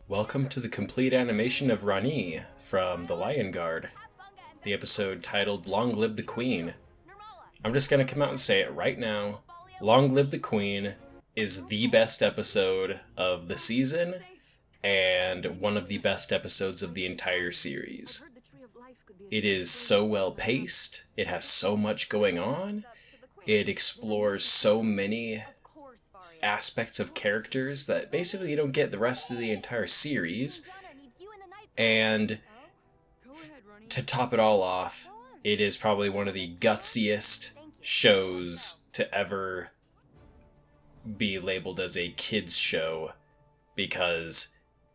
Welcome to the complete animation of Rani from The Lion Guard, the episode titled Long Live the Queen. I'm just going to come out and say it right now. Long Live the Queen is the best episode of the season and one of the best episodes of the entire series. It is so well paced, it has so much going on, it explores so many aspects of characters that basically you don't get the rest of the entire series. And to top it all off, it is probably one of the gutsiest shows to ever be labeled as a kids show, because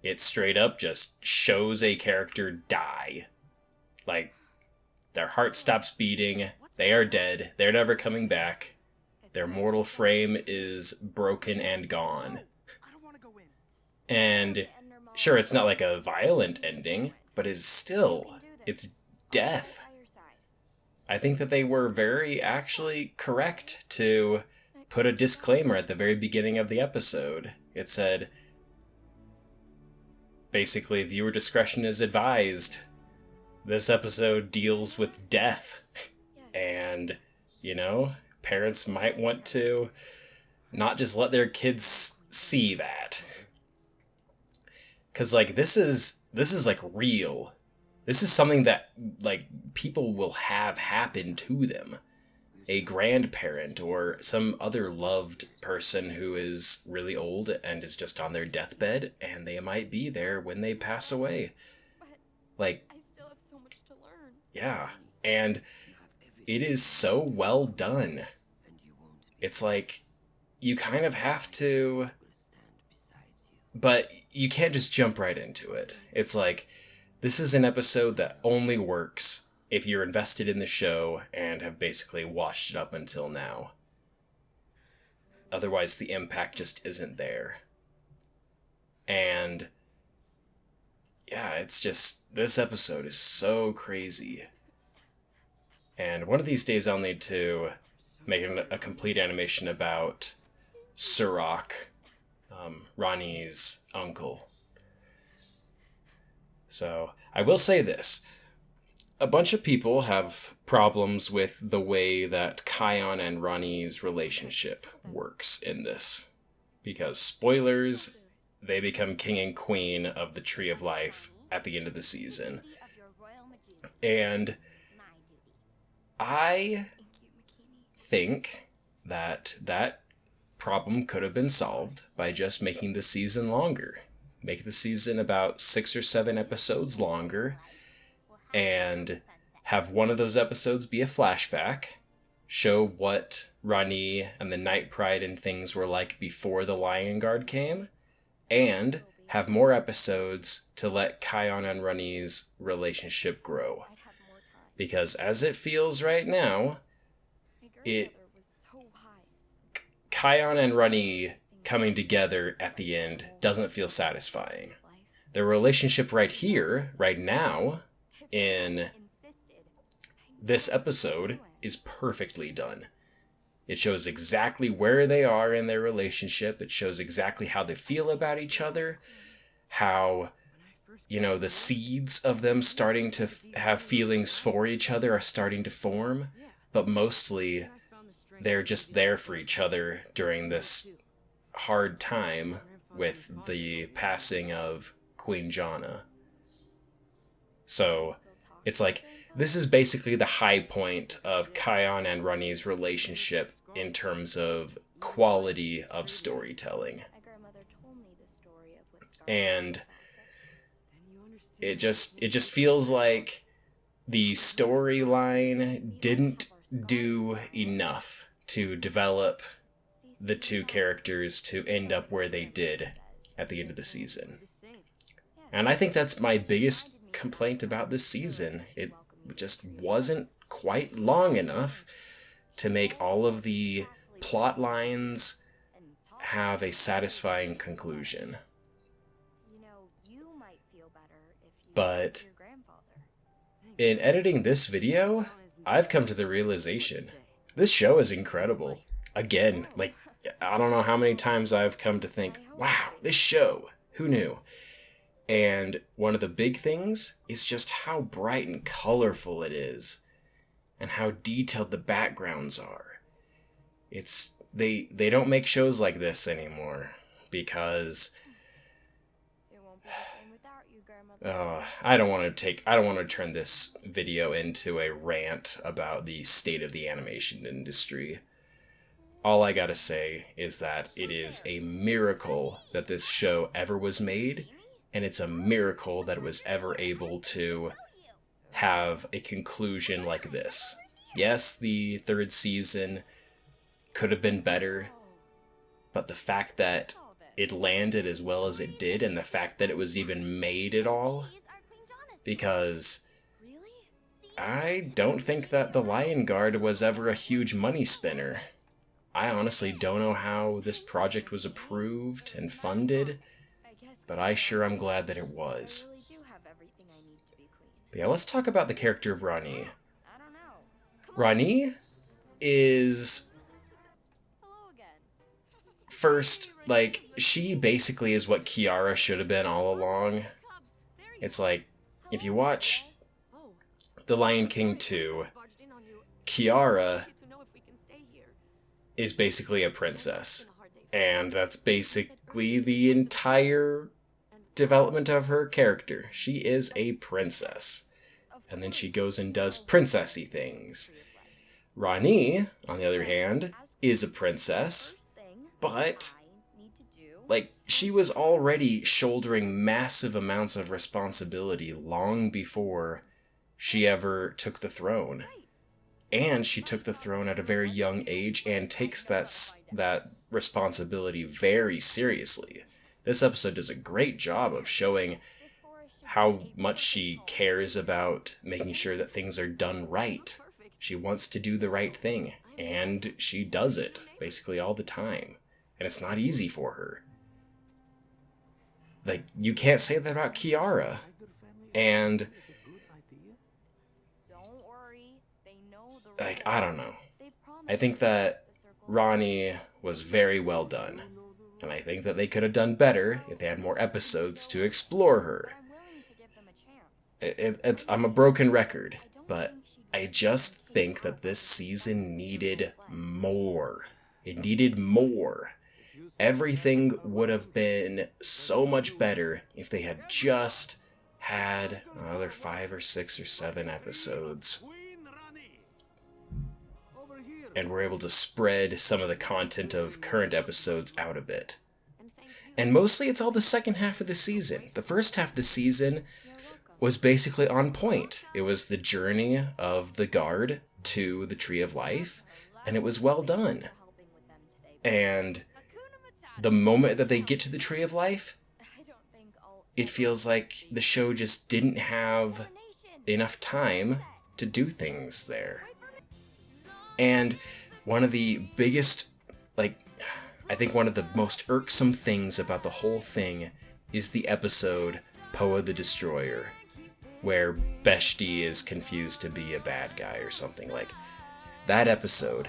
it straight up just shows a character die. Like, their heart stops beating, they are dead, they're never coming back. Their mortal frame is broken and gone. And sure, it's not like a violent ending, but it's death. I think that they were very actually correct to put a disclaimer at the very beginning of the episode. It said, basically, viewer discretion is advised. This episode deals with death. And, parents might want to not just let their kids see that. Because, this is, real. This is something that, people will have happen to them. A grandparent or some other loved person who is really old and is just on their deathbed, and they might be there when they pass away. I still have so much to learn. Yeah. And it is so well done. It's you kind of have to, but you can't just jump right into it. It's this is an episode that only works if you're invested in the show and have basically watched it up until now. Otherwise, the impact just isn't there. And yeah, this episode is so crazy. And one of these days I'll need to make a complete animation about Surak, Rani's uncle. So, I will say this. A bunch of people have problems with the way that Kion and Rani's relationship works in this. Because, spoilers, they become king and queen of the Tree of Life at the end of the season. And I think that problem could have been solved by just making the season longer. Make the season about 6 or 7 episodes longer, and have one of those episodes be a flashback, show what Rani and the Night Pride and things were like before the Lion Guard came, and have more episodes to let Kion and Rani's relationship grow. Because as it feels right now, Kion and Rani coming together at the end doesn't feel satisfying. The relationship right here, right now, in this episode, is perfectly done. It shows exactly where they are in their relationship. It shows exactly how they feel about each other, how the seeds of them starting to have feelings for each other are starting to form, but mostly they're just there for each other during this hard time with the passing of Queen Jana. So it's this is basically the high point of Kion and Rani's relationship in terms of quality of storytelling. And it just feels like the storyline didn't do enough to develop the two characters to end up where they did at the end of the season. And I think that's my biggest complaint about this season. It just wasn't quite long enough to make all of the plot lines have a satisfying conclusion. But in editing this video, I've come to the realization this show is incredible. Again, I don't know how many times I've come to think, wow, this show, who knew? And one of the big things is just how bright and colorful it is, and how detailed the backgrounds are. They don't make shows like this anymore because It won't be the same without you, Grandmother. I don't want to turn this video into a rant about the state of the animation industry. All I gotta say is that it is a miracle that this show ever was made, and it's a miracle that it was ever able to have a conclusion like this. Yes, the third season could have been better, but the fact that it landed as well as it did, and the fact that it was even made at all, because I don't think that the Lion Guard was ever a huge money spinner. I honestly don't know how this project was approved and funded, but I sure am glad that it was. But yeah, let's talk about the character of Rani. Rani is... First, like, she basically is what Kiara should have been all along. It's like, if you watch The Lion King 2, Kiara is basically a princess. And that's basically the entire development of her character. She is a princess. And then she goes and does princessy things. Rani, on the other hand, is a princess, but, like, she was already shouldering massive amounts of responsibility long before she ever took the throne. And she took the throne at a very young age and takes that responsibility very seriously. This episode does a great job of showing how much she cares about making sure that things are done right. She wants to do the right thing, and she does it basically all the time. And it's not easy for her. Like, you can't say that about Kiara. And like, I don't know. I think that Rani was very well done. And I think that they could have done better if they had more episodes to explore her. I'm a broken record, but I just think that this season needed more. It needed more. Everything would have been so much better if they had just had another 5 or 6 or 7 episodes. And we're able to spread some of the content of current episodes out a bit. And mostly it's all the second half of the season. The first half of the season was basically on point. It was the journey of the guard to the Tree of Life, and it was well done. And the moment that they get to the Tree of Life, it feels like the show just didn't have enough time to do things there. And one of the biggest, I think one of the most irksome things about the whole thing is the episode Poa the Destroyer, where Beshti is confused to be a bad guy or something. Like, that episode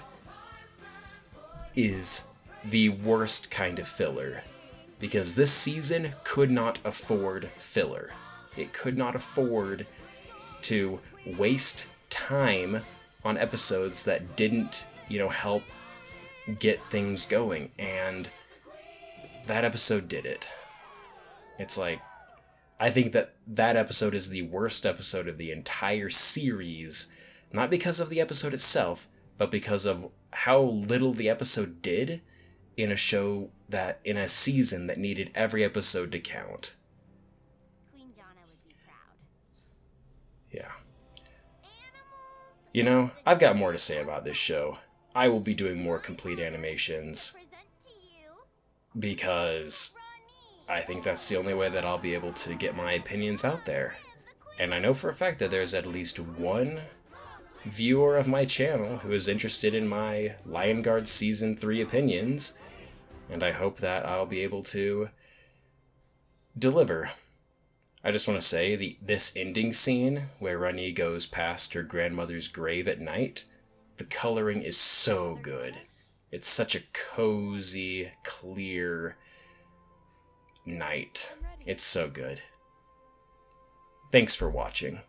is the worst kind of filler, because this season could not afford filler. It could not afford to waste time on episodes that didn't, help get things going, and that episode did it. It's like, I think that episode is the worst episode of the entire series, not because of the episode itself, but because of how little the episode did in a season that needed every episode to count. Yeah. I've got more to say about this show. I will be doing more complete animations because I think that's the only way that I'll be able to get my opinions out there. And I know for a fact that there's at least one viewer of my channel who is interested in my Lion Guard Season 3 opinions, and I hope that I'll be able to deliver. I just want to say, this ending scene where Rani goes past her grandmother's grave at night, the coloring is so good. It's such a cozy, clear night. It's so good. Thanks for watching.